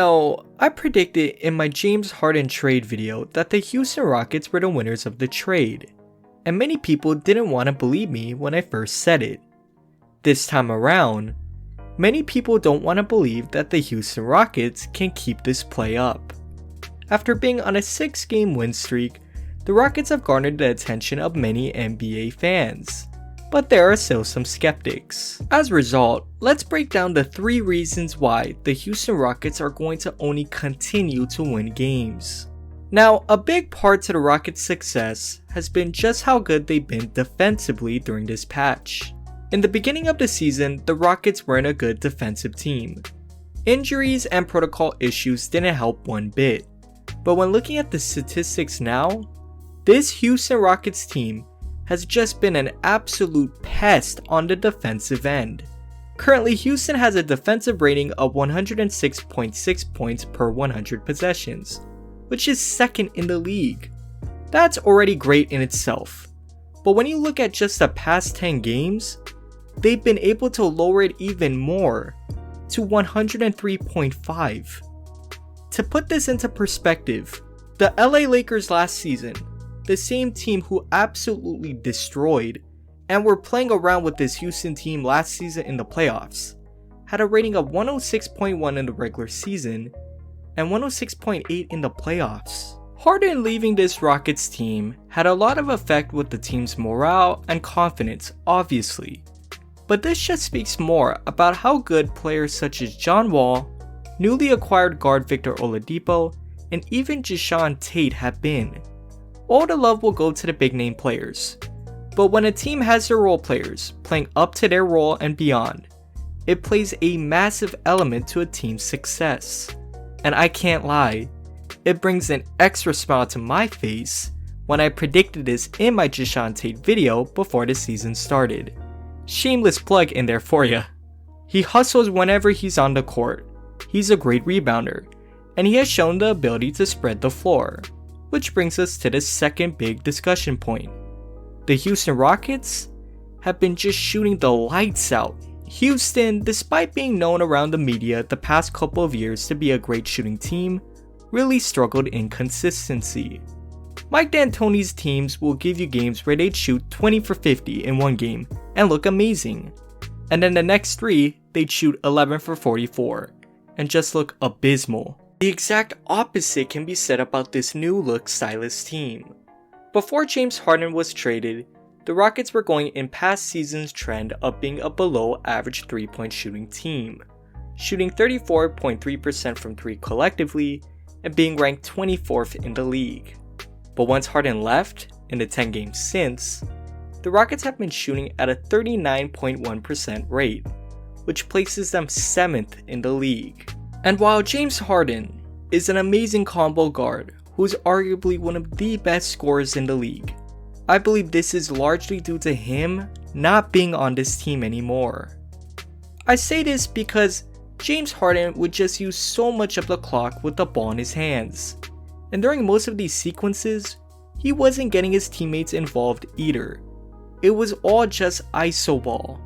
Now, I predicted in my James Harden trade video that the Houston Rockets were the winners of the trade, and many people didn't want to believe me when I first said it. This time around, many people don't want to believe that the Houston Rockets can keep this play up. After being on a 6-game win streak, the Rockets have garnered the attention of many NBA fans, but there are still some skeptics. As a result, let's break down the 3 reasons why the Houston Rockets are going to only continue to win games. Now, a big part to the Rockets' success has been just how good they've been defensively during this patch. In the beginning of the season, the Rockets weren't a good defensive team. Injuries and protocol issues didn't help one bit, but when looking at the statistics now, this Houston Rockets team has just been an absolute pest on the defensive end. Currently, Houston has a defensive rating of 106.6 points per 100 possessions, which is second in the league. That's already great in itself, but when you look at just the past 10 games, they've been able to lower it even more to 103.5. To put this into perspective, the LA Lakers last season, the same team who absolutely destroyed and were playing around with this Houston team last season in the playoffs, had a rating of 106.1 in the regular season and 106.8 in the playoffs. Harden leaving this Rockets team had a lot of effect with the team's morale and confidence, obviously, but this just speaks more about how good players such as John Wall, newly acquired guard Victor Oladipo, and even JaSean Tate have been. All the love will go to the big name players, but when a team has their role players playing up to their role and beyond, it plays a massive element to a team's success. And I can't lie, it brings an extra smile to my face when I predicted this in my JaSean Tate video before the season started. Shameless plug in there for ya. He hustles whenever he's on the court, he's a great rebounder, and he has shown the ability to spread the floor. Which brings us to the second big discussion point. The Houston Rockets have been just shooting the lights out. Houston, despite being known around the media the past couple of years to be a great shooting team, really struggled in consistency. Mike D'Antoni's teams will give you games where they'd shoot 20 for 50 in one game and look amazing. And then the next 3, they'd shoot 11 for 44 and just look abysmal. The exact opposite can be said about this new look stylish team. Before James Harden was traded, the Rockets were going in past season's trend of being a below average 3-point shooting team, shooting 34.3% from 3 collectively and being ranked 24th in the league. But once Harden left, in the 10 games since, the Rockets have been shooting at a 39.1% rate, which places them 7th in the league. And while James Harden is an amazing combo guard who is arguably one of the best scorers in the league, I believe this is largely due to him not being on this team anymore. I say this because James Harden would just use so much of the clock with the ball in his hands, and during most of these sequences, he wasn't getting his teammates involved either. It was all just ISO ball.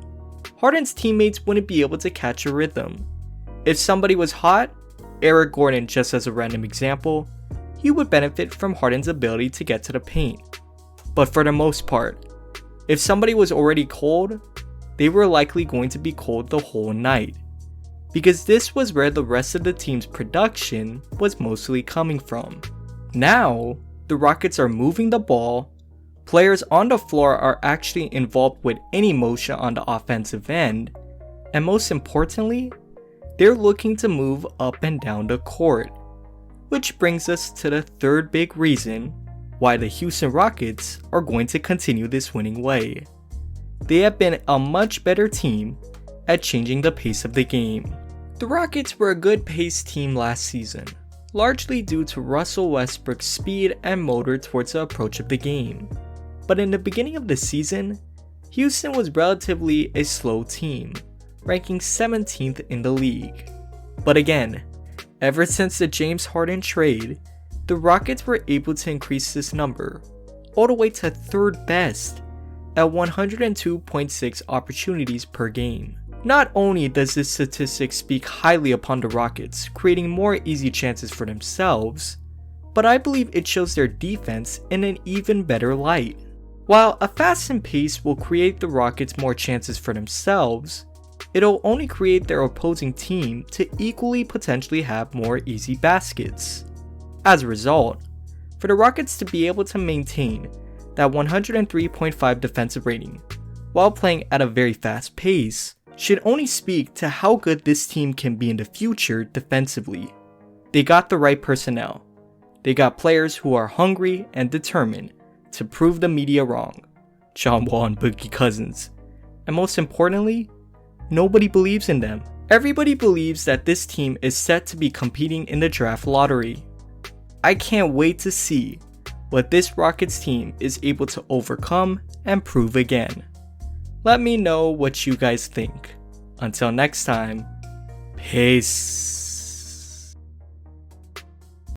Harden's teammates wouldn't be able to catch a rhythm. If somebody was hot, Eric Gordon just as a random example, he would benefit from Harden's ability to get to the paint. But for the most part, if somebody was already cold, they were likely going to be cold the whole night, because this was where the rest of the team's production was mostly coming from. Now, the Rockets are moving the ball, players on the floor are actually involved with any motion on the offensive end, and most importantly, they're looking to move up and down the court. Which brings us to the third big reason why the Houston Rockets are going to continue this winning way. They have been a much better team at changing the pace of the game. The Rockets were a good paced team last season, largely due to Russell Westbrook's speed and motor towards the approach of the game. But in the beginning of the season, Houston was relatively a slow team, ranking 17th in the league. But again, ever since the James Harden trade, the Rockets were able to increase this number all the way to 3rd best at 102.6 opportunities per game. Not only does this statistic speak highly upon the Rockets, creating more easy chances for themselves, but I believe it shows their defense in an even better light. While a fastened pace will create the Rockets more chances for themselves, it'll only create their opposing team to equally potentially have more easy baskets. As a result, for the Rockets to be able to maintain that 103.5 defensive rating while playing at a very fast pace should only speak to how good this team can be in the future defensively. They got the right personnel. They got players who are hungry and determined to prove the media wrong, John Wall and Boogie Cousins. And most importantly, nobody believes in them. Everybody believes that this team is set to be competing in the draft lottery. I can't wait to see what this Rockets team is able to overcome and prove again. Let me know what you guys think. Until next time, peace.